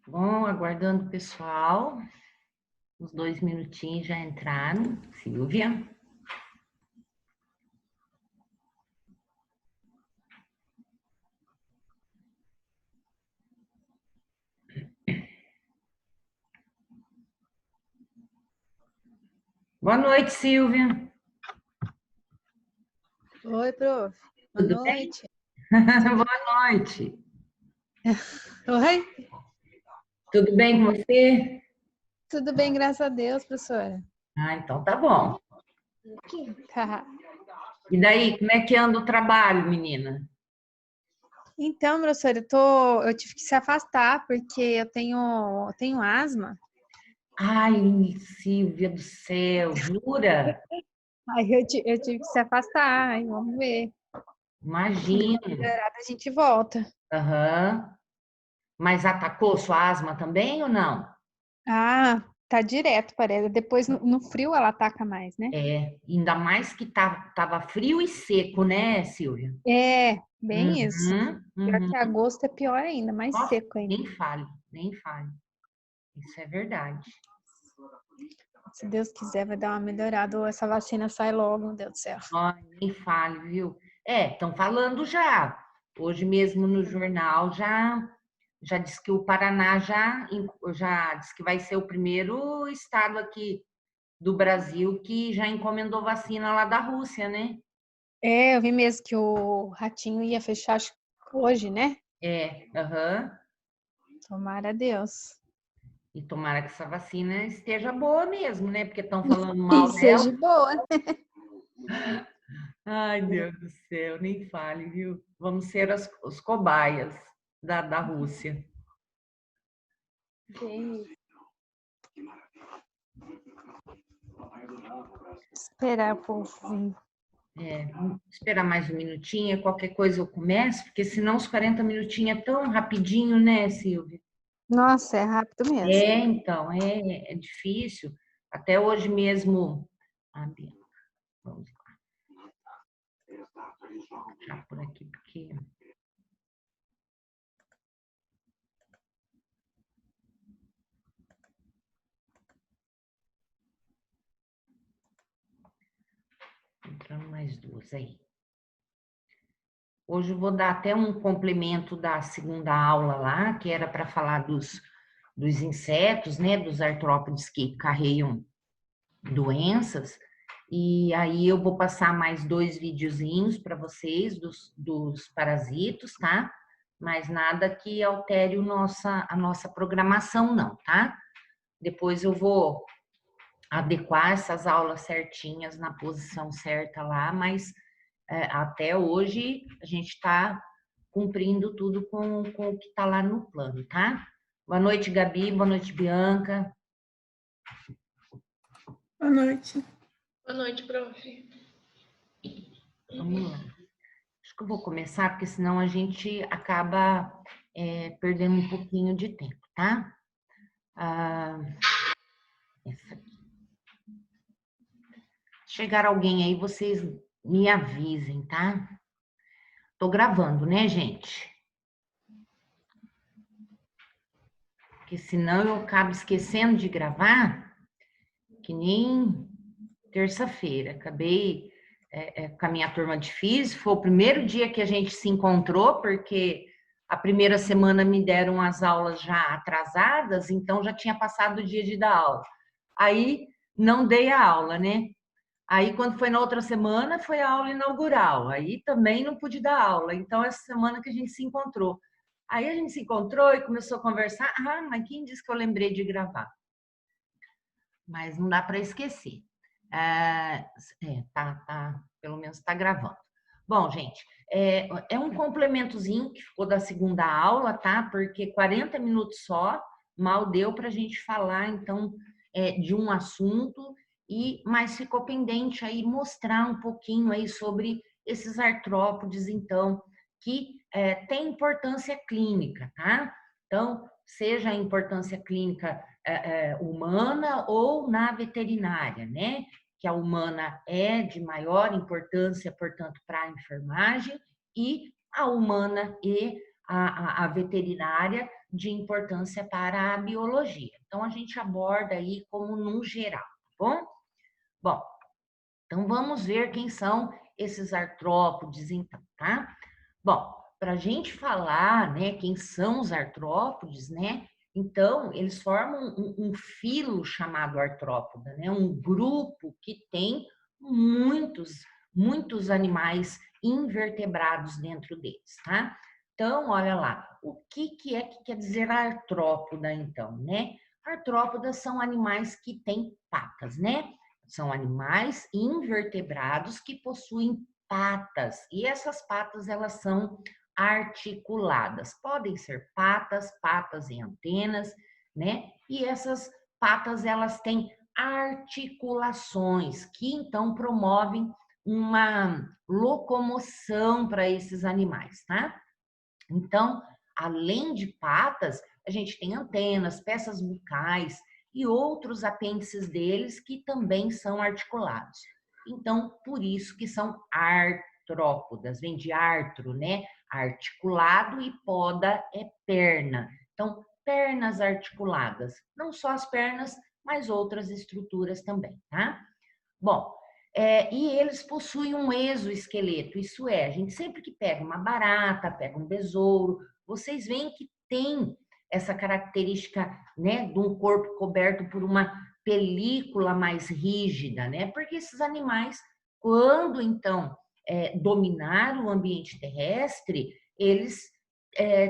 Bom, aguardando o pessoal. Uns 2 minutinhos já entraram. Silvia. Boa noite, Silvia. Oi, prof. Boa Tudo bem? noite. Boa noite. Oi? Tudo bem com você? Tudo bem, graças a Deus, professora. Ah, então tá bom. Tá. E daí, como é que anda o trabalho, menina? Então, professora, eu tive que se afastar porque eu tenho asma. Ai, Silvia do céu, jura? Aí eu tive que se afastar. Aí vamos ver. Deu uma Imagino. melhorada, a gente volta. Aham. Mas atacou sua asma também ou não? Ah, tá direto, parece. Depois no frio ela ataca mais, né? É, ainda mais que tava frio e seco, né, Silvia? É, bem isso. Uhum, Pior uhum. que agosto é pior ainda, mais Nossa, seco ainda. nem fale, nem fale. Isso é verdade. Se Deus quiser, vai dar uma melhorada ou essa vacina sai logo, meu Deus do céu. Ai, nem fale, viu? É, estão falando já. Hoje mesmo no jornal já diz que o Paraná já diz que vai ser o primeiro estado aqui do Brasil que já encomendou vacina lá da Rússia, né? É, eu vi mesmo que o Ratinho ia fechar acho que hoje, né? É, aham. Tomara a Deus. E tomara que essa vacina esteja boa mesmo, né? Porque estão falando mal E dela. seja boa. Ai, Deus do céu, nem fale, viu? Vamos ser os cobaias da Rússia. Bem, esperar o povo vir. É, vamos esperar mais um minutinho, qualquer coisa eu começo, porque senão os 40 minutinhos é tão rapidinho, né, Silvia? Nossa, é rápido mesmo. É, então, é difícil. Até hoje mesmo. Ah, Bianca, vamos já por aqui, porque. Entrando mais duas aí. Hoje eu vou dar até um complemento da segunda aula lá, que era para falar dos insetos, né, dos artrópodes que carregam doenças. E aí eu vou passar mais 2 videozinhos para vocês dos parasitos, tá? Mas nada que altere a nossa programação, não, tá? Depois eu vou adequar essas aulas certinhas na posição certa lá, mas até hoje a gente está cumprindo tudo com o que está lá no plano, tá? Boa noite, Gabi. Boa noite, Bianca. Boa noite. Boa noite, prof. Vamos lá. Acho que eu vou começar, porque senão a gente acaba perdendo um pouquinho de tempo, tá? Ah, essa aqui. Chegar alguém aí, vocês me avisem, tá? Tô gravando, né, gente? Porque senão eu acabo esquecendo de gravar, que nem terça-feira. Acabei com a minha turma de física, foi o primeiro dia que a gente se encontrou, porque a primeira semana me deram as aulas já atrasadas, então já tinha passado o dia de dar aula. Aí não dei a aula, né? Aí quando foi na outra semana, foi a aula inaugural. Aí também não pude dar aula. Então essa semana que a gente se encontrou. Aí a gente se encontrou e começou a conversar. Ah, mas quem disse que eu lembrei de gravar? Mas não dá para esquecer. Pelo menos está gravando. Bom, gente, é um complementozinho que ficou da segunda aula, tá? Porque 40 minutos só, mal deu para a gente falar, então, de um assunto, mas ficou pendente aí mostrar um pouquinho aí sobre esses artrópodes, então, que tem importância clínica, tá? Então, seja a importância clínica humana ou na veterinária, né? Que a humana é de maior importância, portanto, para a enfermagem, e a humana e a veterinária de importância para a biologia. Então, a gente aborda aí como num geral, tá bom? Bom, então vamos ver quem são esses artrópodes, então, tá? Bom, para a gente falar, né, quem são os artrópodes, né? Então, eles formam um filo chamado artrópoda, né? Um grupo que tem muitos animais invertebrados dentro deles, tá? Então, olha lá, o que é que quer dizer artrópoda, então, né? Artrópodas são animais que têm patas, né? São animais invertebrados que possuem patas, e essas patas, elas são articuladas. Podem ser patas e antenas, né? E essas patas, elas têm articulações que então promovem uma locomoção para esses animais, tá? Então, além de patas, a gente tem antenas, peças bucais e outros apêndices deles que também são articulados. Então, por isso que são artrópodas, vem de artro, né? Articulado, e poda é perna. Então, pernas articuladas, não só as pernas, mas outras estruturas também, tá? Bom, e eles possuem um exoesqueleto, isso é, a gente sempre que pega uma barata, pega um besouro, vocês veem que tem essa característica, né, de um corpo coberto por uma película mais rígida, né? Porque esses animais, quando então dominaram o ambiente terrestre, eles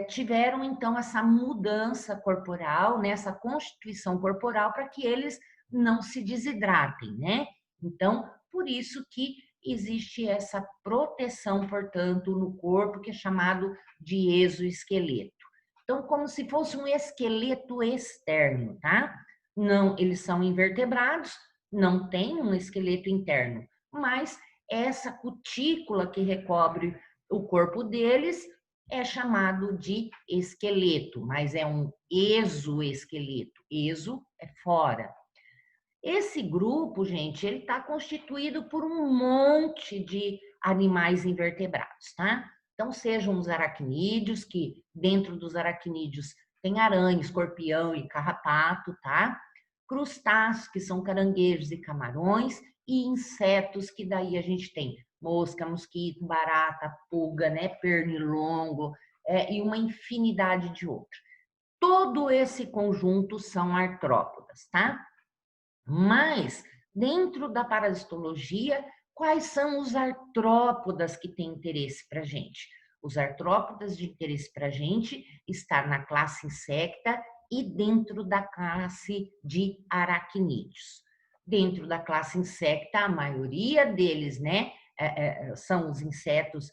tiveram então essa mudança corporal, né, essa constituição corporal para que eles não se desidratem, né? Então, por isso que existe essa proteção, portanto, no corpo, que é chamado de exoesqueleto. Então, como se fosse um esqueleto externo, tá? Não, eles são invertebrados, não tem um esqueleto interno, mas essa cutícula que recobre o corpo deles é chamado de esqueleto, mas é um exoesqueleto. Exo é fora. Esse grupo, gente, ele está constituído por um monte de animais invertebrados, tá? Então, sejam os aracnídeos, que dentro dos aracnídeos tem aranha, escorpião e carrapato, tá? Crustáceos, que são caranguejos e camarões, e insetos, que daí a gente tem mosca, mosquito, barata, pulga, né? Pernilongo, e uma infinidade de outros. Todo esse conjunto são artrópodas, tá? Mas, dentro da parasitologia, quais são os artrópodas que têm interesse para a gente? Os artrópodas de interesse para a gente estão na classe insecta e dentro da classe de aracnídeos. Dentro da classe insecta, a maioria deles, né, são os insetos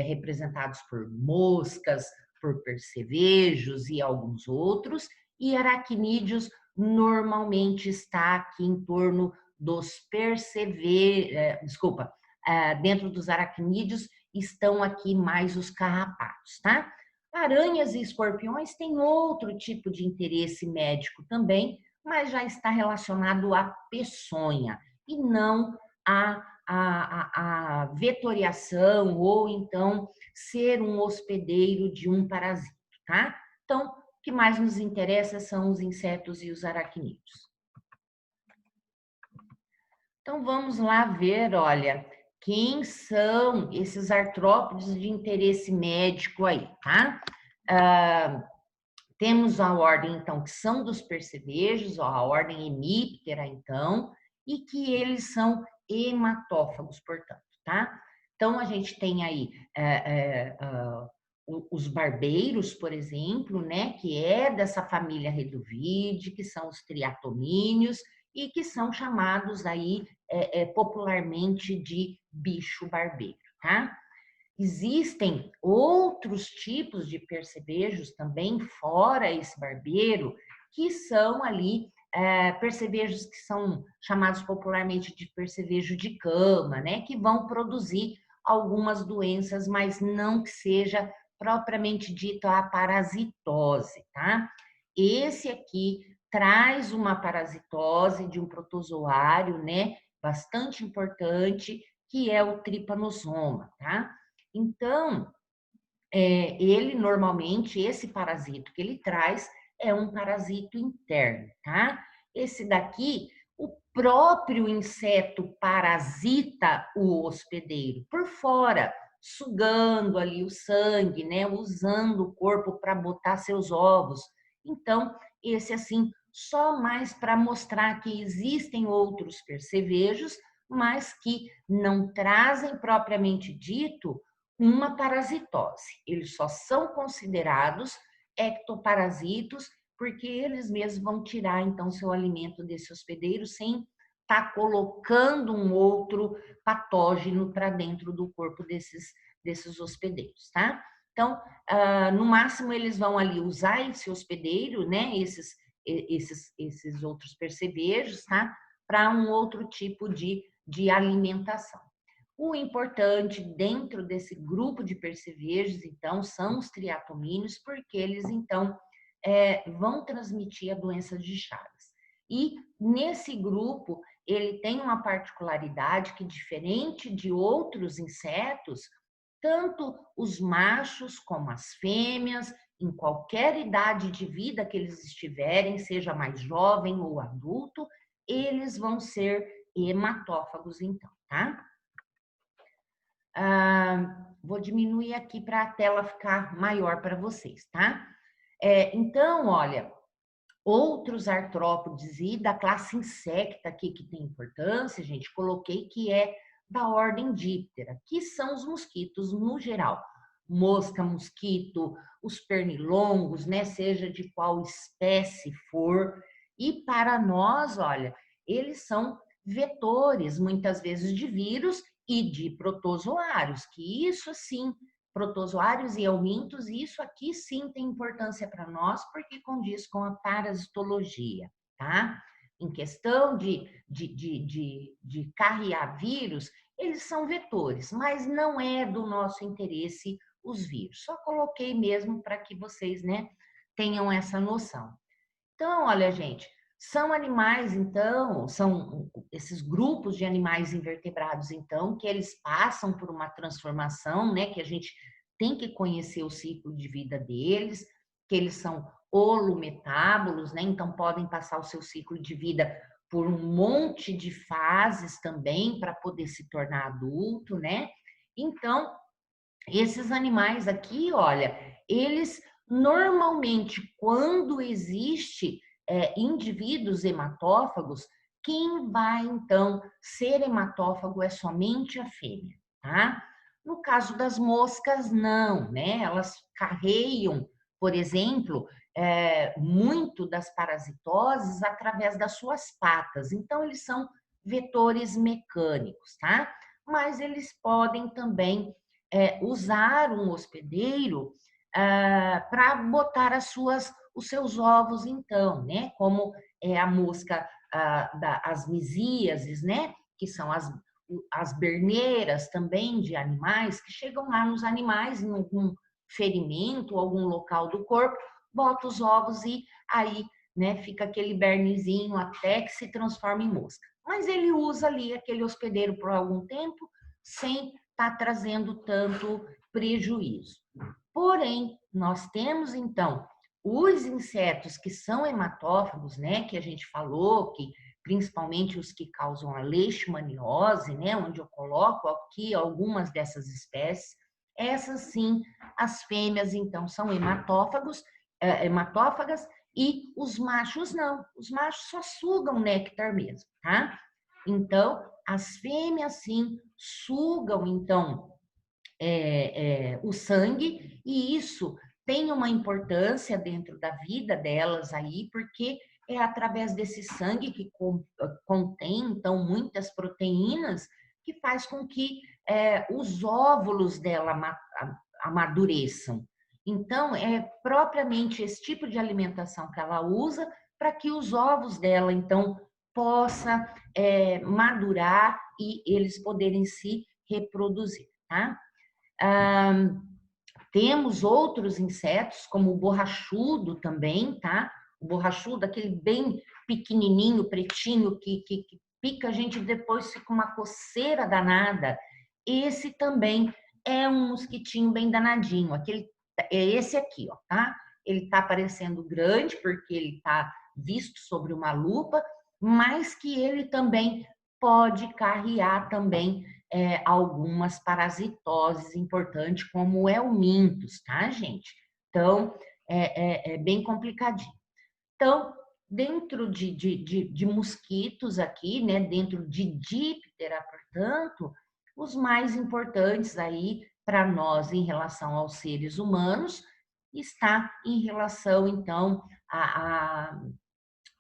representados por moscas, por percevejos e alguns outros, e aracnídeos normalmente está aqui em torno dos dentro dos aracnídeos estão aqui mais os carrapatos, tá? Aranhas e escorpiões têm outro tipo de interesse médico também, mas já está relacionado à peçonha e não à vetoriação ou então ser um hospedeiro de um parasito, tá? Então, o que mais nos interessa são os insetos e os aracnídeos. Então, vamos lá ver, olha, quem são esses artrópodes de interesse médico aí, tá? Temos a ordem, então, que são dos percevejos, a ordem hemíptera, então, e que eles são hematófagos, portanto, tá? Então, a gente tem aí os barbeiros, por exemplo, né, que é dessa família Reduvide, que são os triatomíneos e que são chamados aí popularmente de bicho barbeiro, tá? Existem outros tipos de percevejos também, fora esse barbeiro, que são ali percevejos que são chamados popularmente de percevejo de cama, né? Que vão produzir algumas doenças, mas não que seja propriamente dito a parasitose, tá? Esse aqui traz uma parasitose de um protozoário, né? Bastante importante, que é o trypanosoma, tá? Então, ele normalmente, esse parasito que ele traz é um parasito interno, tá? Esse daqui, o próprio inseto parasita o hospedeiro por fora, sugando ali o sangue, né? Usando o corpo para botar seus ovos. Então, esse assim, só mais para mostrar que existem outros percevejos, mas que não trazem propriamente dito uma parasitose. Eles só são considerados ectoparasitos porque eles mesmos vão tirar então seu alimento desse hospedeiro sem estar colocando um outro patógeno para dentro do corpo desses hospedeiros, tá? Então, no máximo eles vão ali usar esse hospedeiro, né? Esses outros percevejos, tá? Para um outro tipo de alimentação. O importante dentro desse grupo de percevejos, então, são os triatomíneos, porque eles, então, vão transmitir a doença de Chagas. E nesse grupo, ele tem uma particularidade que, diferente de outros insetos, tanto os machos como as fêmeas, em qualquer idade de vida que eles estiverem, seja mais jovem ou adulto, eles vão ser hematófagos, então, tá? Vou diminuir aqui para a tela ficar maior para vocês, tá? Então, olha, outros artrópodes e da classe insecta aqui que tem importância, gente, coloquei que é da ordem Diptera, que são os mosquitos no geral. Mosca, mosquito, os pernilongos, né? Seja de qual espécie for. E para nós, olha, eles são vetores, muitas vezes, de vírus e de protozoários, que isso sim, protozoários e helmintos, isso aqui sim tem importância para nós, porque condiz com a parasitologia, tá? Em questão de carrear vírus, eles são vetores, mas não é do nosso interesse os vírus. Só coloquei mesmo para que vocês, né, tenham essa noção. Então, olha, gente, são animais, então, são esses grupos de animais invertebrados, então, que eles passam por uma transformação, né, que a gente tem que conhecer o ciclo de vida deles, que eles são holometábolos, né, então podem passar o seu ciclo de vida por um monte de fases também para poder se tornar adulto, né? Então, esses animais aqui, olha, eles normalmente, quando existe indivíduos hematófagos, quem vai então ser hematófago é somente a fêmea, tá? No caso das moscas, não, né? Elas carregam, por exemplo, muito das parasitoses através das suas patas. Então, eles são vetores mecânicos, tá? Mas eles podem também usar um hospedeiro para botar os seus ovos, então, né? Como a mosca as misíases, né? Que são as berneiras também de animais, que chegam lá nos animais em algum ferimento, algum local do corpo, bota os ovos e aí, né, fica aquele bernezinho até que se transforma em mosca. Mas ele usa ali aquele hospedeiro por algum tempo, sem estar trazendo tanto prejuízo. Porém, nós temos então os insetos que são hematófagos, né, que a gente falou, que principalmente os que causam a leishmaniose, né, onde eu coloco aqui algumas dessas espécies, essas sim, as fêmeas então são hematófagas e os machos não, os machos só sugam néctar mesmo, tá? Então, as fêmeas sim sugam então o sangue, e isso tem uma importância dentro da vida delas aí, porque é através desse sangue que contém, então, muitas proteínas, que faz com que os óvulos dela amadureçam. Então, é propriamente esse tipo de alimentação que ela usa para que os ovos dela, então, possa madurar e eles poderem se reproduzir, tá? Temos outros insetos, como o borrachudo também, tá? O borrachudo, aquele bem pequenininho, pretinho, que pica a gente depois fica uma coceira danada. Esse também é um mosquitinho bem danadinho. Aquele, é esse aqui, ó, tá? Ele tá parecendo grande porque ele tá visto sobre uma lupa, mas que ele também pode carrear também algumas parasitoses importantes, como é o mintos, tá, gente? Então, é bem complicadinho. Então, dentro de mosquitos aqui, né, dentro de Diptera, portanto, os mais importantes aí para nós em relação aos seres humanos está em relação, então,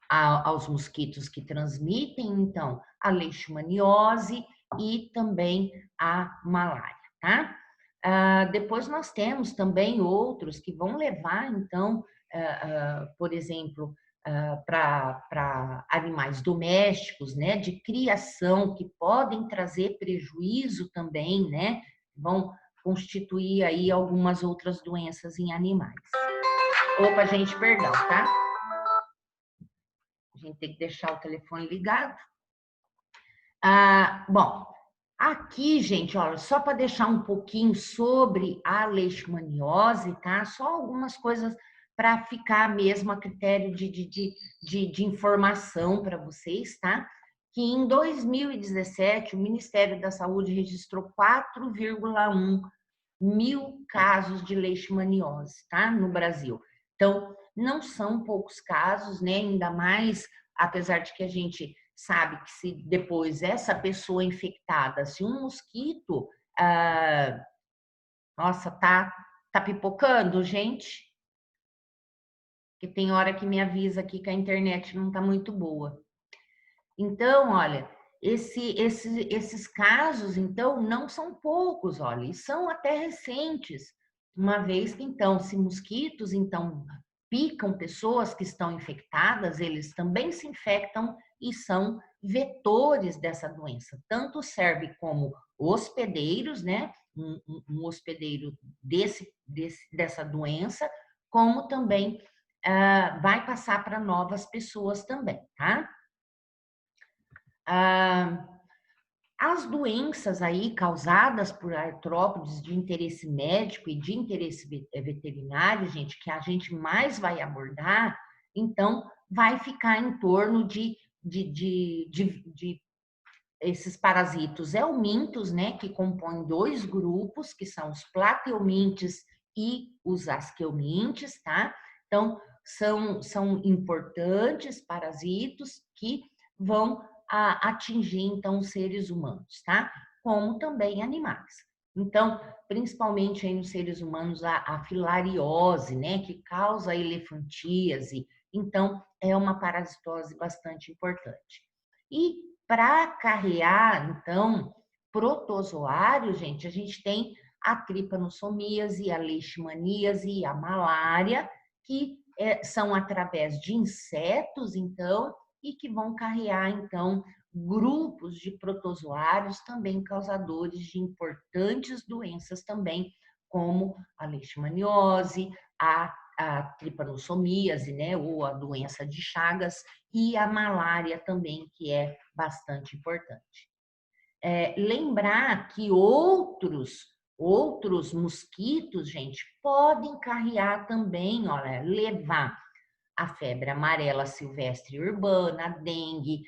aos mosquitos que transmitem, então, a leishmaniose e também a malária, tá? Depois nós temos também outros que vão levar, então, por exemplo, para animais domésticos, né, de criação, que podem trazer prejuízo também, né, vão constituir aí algumas outras doenças em animais. Opa, gente, perdão, tá? A gente tem que deixar o telefone ligado. Bom, aqui, gente, olha, só para deixar um pouquinho sobre a leishmaniose, tá? Só algumas coisas para ficar mesmo a critério de informação para vocês, tá? Que em 2017 o Ministério da Saúde registrou 4,1 mil casos de leishmaniose, tá? No Brasil. Então, não são poucos casos, né? Ainda mais, apesar de que a gente sabe que se depois essa pessoa infectada, se um mosquito, nossa, tá pipocando, gente, que tem hora que me avisa aqui que a internet não tá muito boa. Então, olha, esses casos, então, não são poucos, olha, e são até recentes, uma vez que, então, se mosquitos, então, picam pessoas que estão infectadas, eles também se infectam e são vetores dessa doença. Tanto serve como hospedeiros, né, um hospedeiro dessa doença, como também vai passar para novas pessoas também, tá? As doenças aí causadas por artrópodes de interesse médico e de interesse veterinário, gente, que a gente mais vai abordar, então vai ficar em torno de esses parasitos eumintos, né, que compõem dois grupos, que são os plateumintes e os asqueumintes, tá? Então, são importantes parasitos que vão atingir, então, os seres humanos, tá? Como também animais. Então, principalmente aí nos seres humanos, a filariose, né, que causa a elefantíase. Então, é uma parasitose bastante importante. E para carrear, então, protozoário, gente, a gente tem a tripanossomíase, a leishmaníase, a malária, que são através de insetos, então, e que vão carrear, então, grupos de protozoários também causadores de importantes doenças também, como a leishmaniose, a tripanossomíase, né, ou a doença de Chagas, e a malária também, que é bastante importante. Lembrar que outros mosquitos, gente, podem carrear também, olha, levar a febre amarela silvestre urbana, a dengue,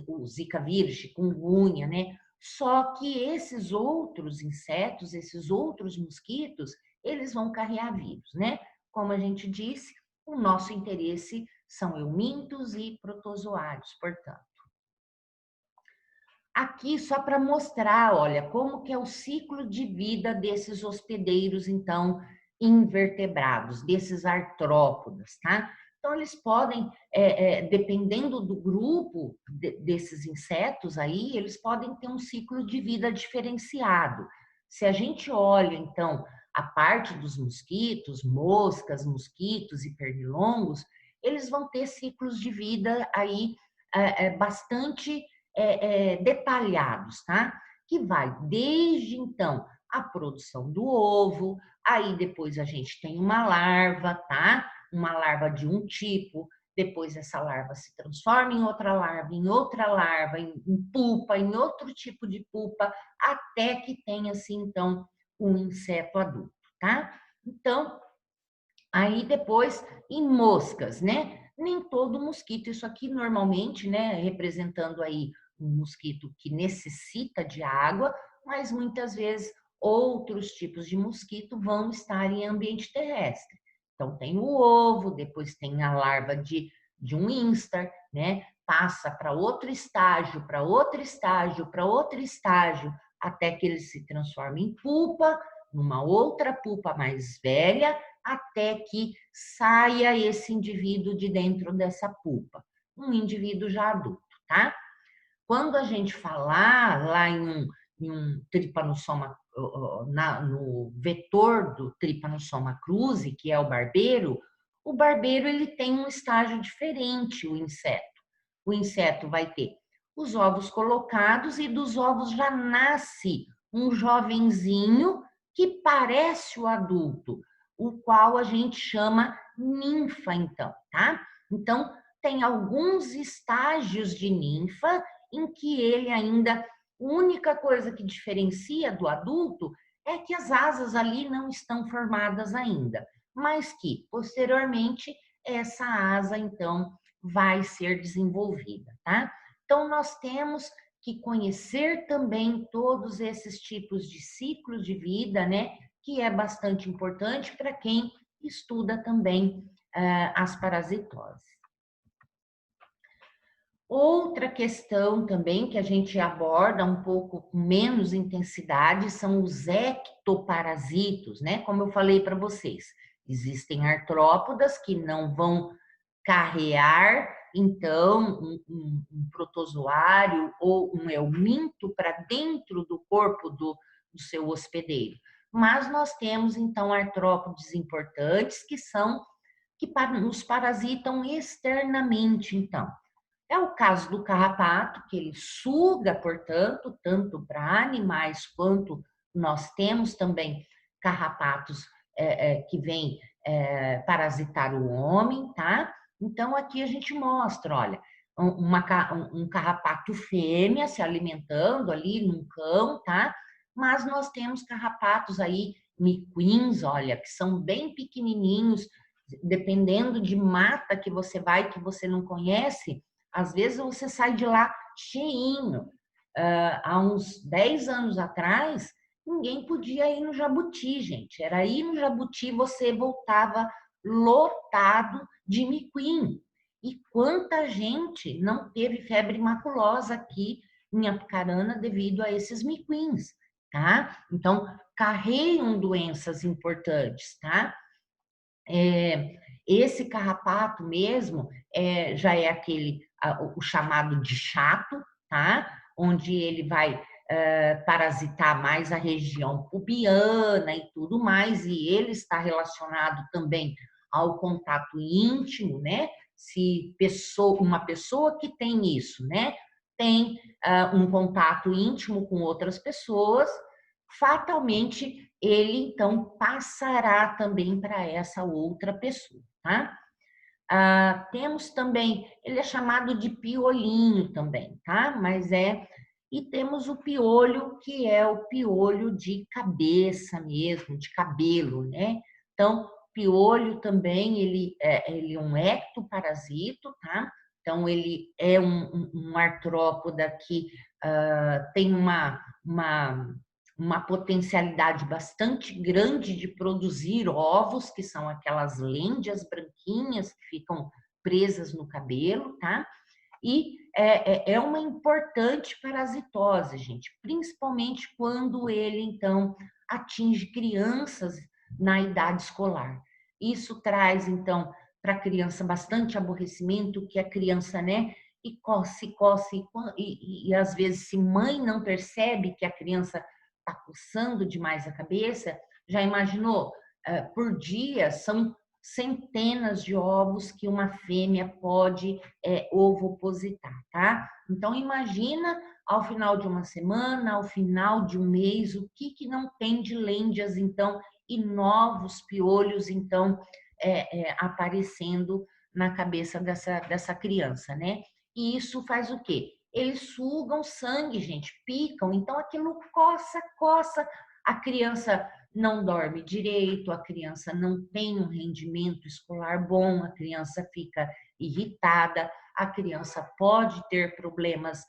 o zika vírus, chikungunya, né? Só que esses outros insetos, esses outros mosquitos, eles vão carregar vírus, né? Como a gente disse, o nosso interesse são eumintos e protozoários, portanto. Aqui só para mostrar, olha, como que é o ciclo de vida desses hospedeiros, então, invertebrados, desses artrópodas, tá? Então, eles podem, dependendo do grupo desses insetos aí, eles podem ter um ciclo de vida diferenciado. Se a gente olha, então, a parte dos mosquitos, moscas, mosquitos e pernilongos, eles vão ter ciclos de vida aí bastante detalhados, tá? Que vai desde, então, a produção do ovo, aí depois a gente tem uma larva, tá? Uma larva de um tipo, depois essa larva se transforma em outra larva, em pupa, em outro tipo de pupa, até que tenha, assim, então, o inseto adulto, tá? Então, aí depois, em moscas, né? Nem todo mosquito, isso aqui normalmente, né, representando aí um mosquito que necessita de água, mas muitas vezes outros tipos de mosquito vão estar em ambiente terrestre. Então, tem o ovo, depois tem a larva de um instar, né? Passa para outro estágio, para outro estágio, para outro estágio, até que ele se transforma em pupa, numa outra pupa mais velha, até que saia esse indivíduo de dentro dessa pupa, um indivíduo já adulto, tá? Quando a gente falar lá em um tripanossoma, no vetor do tripanossoma cruzi, que é o barbeiro ele tem um estágio diferente, o inseto. O inseto vai ter os ovos colocados e dos ovos já nasce um jovenzinho que parece o adulto, o qual a gente chama ninfa, então, tá? Então, tem alguns estágios de ninfa em que ele ainda, a única coisa que diferencia do adulto é que as asas ali não estão formadas ainda, mas que posteriormente essa asa então vai ser desenvolvida, tá? Então nós temos que conhecer também todos esses tipos de ciclos de vida, né? Que é bastante importante para quem estuda também as parasitoses. Outra questão também que a gente aborda um pouco com menos intensidade são os ectoparasitos, né? Como eu falei para vocês, existem artrópodas que não vão carrear, então, um protozoário ou um euminto para dentro do corpo do seu hospedeiro. Mas nós temos, então, artrópodes importantes que nos parasitam externamente, então. É o caso do carrapato, que ele suga, portanto, tanto para animais quanto nós temos também carrapatos que vêm parasitar o homem, tá? Então, aqui a gente mostra, olha, um carrapato fêmea se alimentando ali num cão, tá? Mas nós temos carrapatos aí, miquins, olha, que são bem pequenininhos, dependendo de mata que você vai, que você não conhece, às vezes você sai de lá cheinho. Há uns 10 anos atrás, ninguém podia ir no Jabuti, gente. Era ir no Jabuti, você voltava lotado de miquim. E quanta gente não teve febre maculosa aqui em Apucarana devido a esses miquins, tá? Então, carregam doenças importantes, tá? Esse carrapato mesmo já é aquele, o chamado de chato, tá? Onde ele vai parasitar mais a região pubiana e tudo mais, e ele está relacionado também ao contato íntimo, né? Se uma pessoa que tem isso, né? Tem um contato íntimo com outras pessoas, fatalmente ele então passará também para essa outra pessoa, tá? Temos também, ele é chamado de piolinho também, tá? E temos o piolho, que é o piolho de cabeça mesmo, de cabelo, né? Então, piolho também, ele é um ectoparasito, tá? Então, ele é um artrópoda que tem uma potencialidade bastante grande de produzir ovos, que são aquelas lêndias branquinhas que ficam presas no cabelo, tá? E é uma importante parasitose, gente, principalmente quando ele, então, atinge crianças na idade escolar. Isso traz, então, para a criança bastante aborrecimento, que a criança, né, e coce, e às vezes, se mãe não percebe que a criança está coçando demais a cabeça, já imaginou? Por dia são centenas de ovos que uma fêmea pode ovopositar, tá? Então imagina ao final de uma semana, ao final de um mês, o que não tem de lêndias, então, e novos piolhos, então, aparecendo na cabeça dessa criança, né? E isso faz o quê? Eles sugam sangue, gente, picam, então aquilo coça, a criança não dorme direito, a criança não tem um rendimento escolar bom, a criança fica irritada, a criança pode ter problemas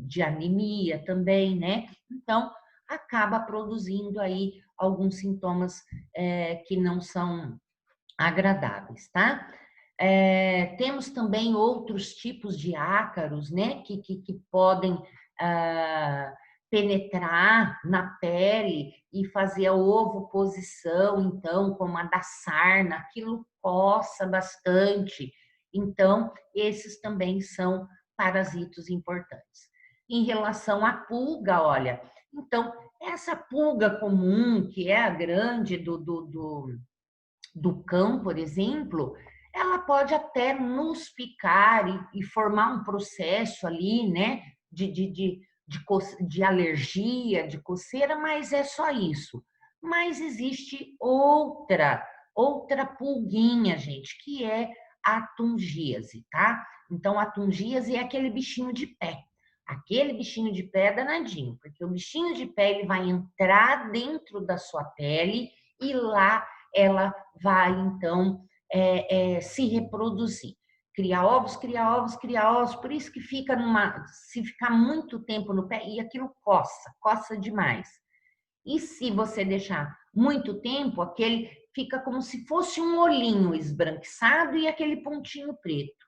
de anemia também, né? Então, acaba produzindo aí alguns sintomas que não são agradáveis, tá? Temos também outros tipos de ácaros, né, que podem penetrar na pele e fazer a ovoposição, então, como a da sarna, aquilo coça bastante. Então, esses também são parasitos importantes. Em relação à pulga, olha, então, essa pulga comum, que é a grande do cão, por exemplo, ela pode até nos picar e formar um processo ali, né, de alergia, de coceira, mas é só isso. Mas existe outra pulguinha, gente, que é a tungíase, tá? Então, a tungíase é aquele bichinho de pé. Aquele bichinho de pé é danadinho, porque o bichinho de pé ele vai entrar dentro da sua pele e lá ela vai, então, se reproduzir. Criar ovos, criar ovos, criar ovos. Por isso que fica se ficar muito tempo no pé, e aquilo coça demais. E se você deixar muito tempo, aquele fica como se fosse um olhinho esbranquiçado e aquele pontinho preto.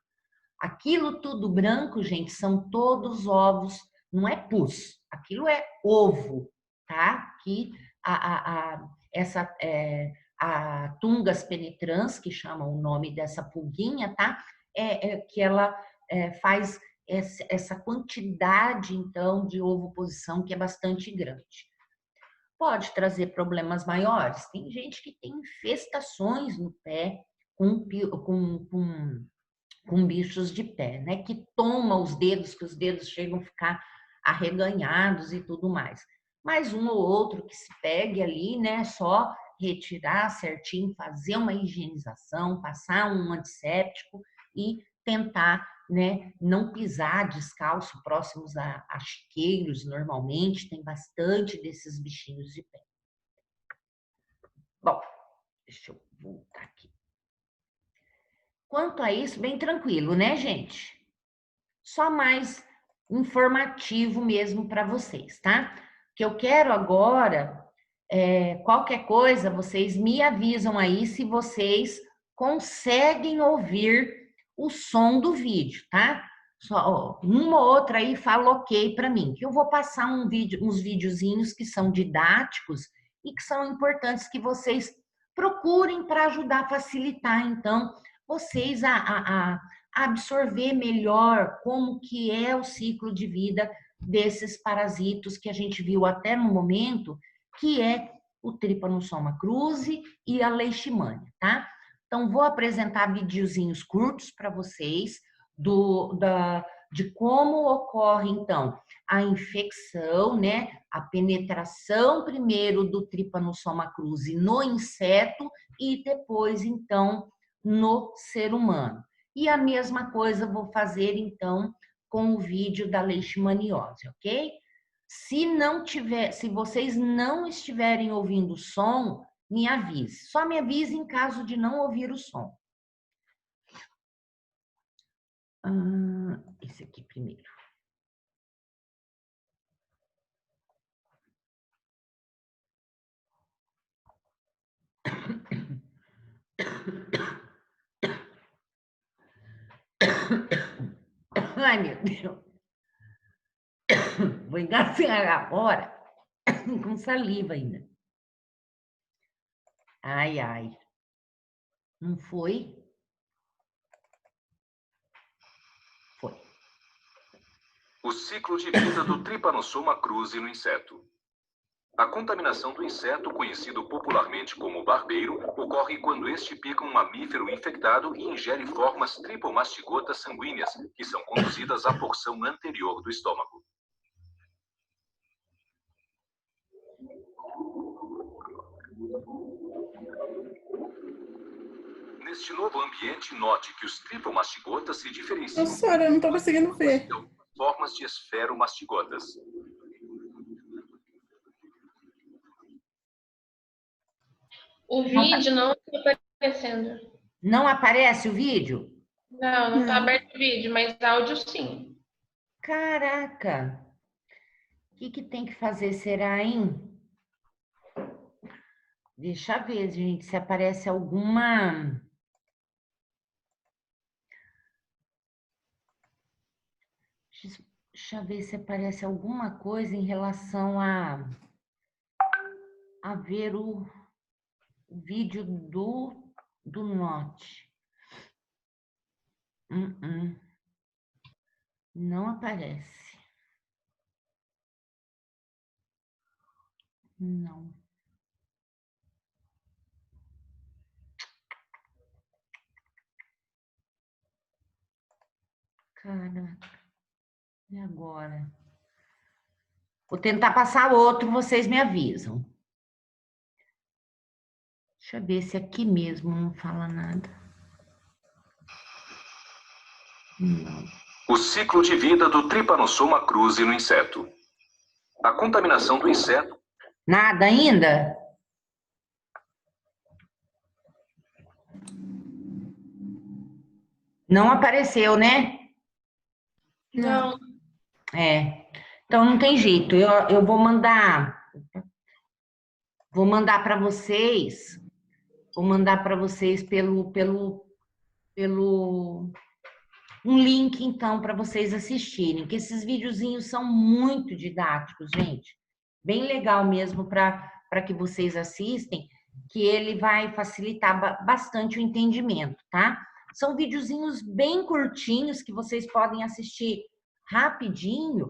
Aquilo tudo branco, gente, são todos ovos, não é pus, aquilo é ovo, tá? Que a Tungas penetrans, que chama o nome dessa pulguinha, tá? Que ela faz essa quantidade, então, de ovoposição que é bastante grande. Pode trazer problemas maiores. Tem gente que tem infestações no pé com bichos de pé, né? Que toma os dedos, que os dedos chegam a ficar arreganhados e tudo mais. Mas um ou outro que se pegue ali, né? Só retirar certinho, fazer uma higienização, passar um antisséptico e tentar, né? Não pisar descalço próximos a chiqueiros, normalmente tem bastante desses bichinhos de pé. Bom, deixa eu voltar aqui. Quanto a isso, bem tranquilo, né, gente? Só mais informativo mesmo para vocês, tá? O que eu quero agora, qualquer coisa, vocês me avisam aí se vocês conseguem ouvir o som do vídeo, tá? Só uma ou outra aí fala ok para mim, que eu vou passar uns videozinhos que são didáticos e que são importantes que vocês procurem para ajudar a facilitar, então, vocês a absorver melhor como que é o ciclo de vida desses parasitos que a gente viu até no momento, que é o Trypanosoma cruzi e a Leishmania, tá? Então, vou apresentar videozinhos curtos para vocês de como ocorre, então, a infecção, né? A penetração primeiro do Trypanosoma cruzi no inseto e depois, então, no ser humano. E a mesma coisa vou fazer, então, com o vídeo da leishmaniose, ok? Se vocês não estiverem ouvindo o som, me avise. Só me avise em caso de não ouvir o som. Esse aqui primeiro. Ai, meu Deus. Vou engasgar agora com saliva ainda. Ai, ai. Não foi? Foi. O ciclo de vida do Trypanosoma cruzi no inseto. A contaminação do inseto, conhecido popularmente como barbeiro, ocorre quando este pica um mamífero infectado e ingere formas tripomastigotas sanguíneas, que são conduzidas à porção anterior do estômago. Neste novo ambiente, note que os tripomastigotas se diferenciam. Nossa, eu não estou conseguindo ver. Formas de esferomastigotas. O vídeo não está aparecendo. Não aparece o vídeo? Não está aberto o vídeo, mas áudio sim. Caraca! O que tem que fazer, será, hein? Deixa eu ver, gente, se aparece alguma... Deixa eu ver se aparece alguma coisa em relação a ver o vídeo do Note. Não aparece. Não. Cara, e agora? Vou tentar passar outro, vocês me avisam. Deixa eu ver se aqui mesmo não fala nada. Não. O ciclo de vida do Trypanosoma cruzi no inseto. A contaminação do inseto... Nada ainda? Não apareceu, né? Não. Então não tem jeito. Eu vou mandar para vocês. Vou mandar para vocês pelo um link, então, para vocês assistirem, que esses videozinhos são muito didáticos, gente. Bem legal mesmo para que vocês assistem, que ele vai facilitar bastante o entendimento, tá? São videozinhos bem curtinhos que vocês podem assistir rapidinho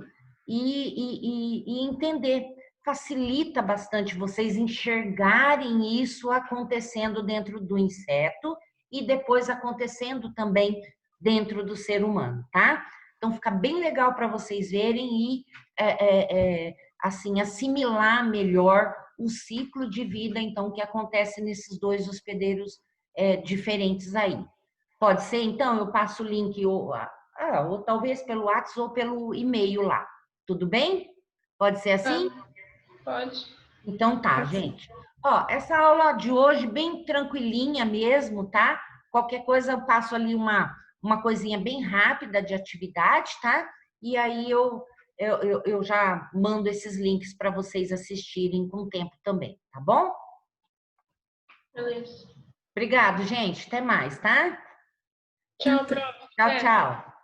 e entender. Facilita bastante vocês enxergarem isso acontecendo dentro do inseto e depois acontecendo também dentro do ser humano, tá? Então fica bem legal para vocês verem e assim assimilar melhor o ciclo de vida então que acontece nesses dois hospedeiros diferentes aí. Pode ser? Então eu passo o link ou talvez pelo WhatsApp ou pelo e-mail lá. Tudo bem? Pode ser assim? Pode. Então tá, gente. Ó, essa aula de hoje bem tranquilinha mesmo, tá? Qualquer coisa eu passo ali uma coisinha bem rápida de atividade, tá? E aí eu já mando esses links para vocês assistirem com o tempo também, tá bom? Beleza. Obrigado, gente. Até mais, tá? Tchau, prof. Tchau, tchau.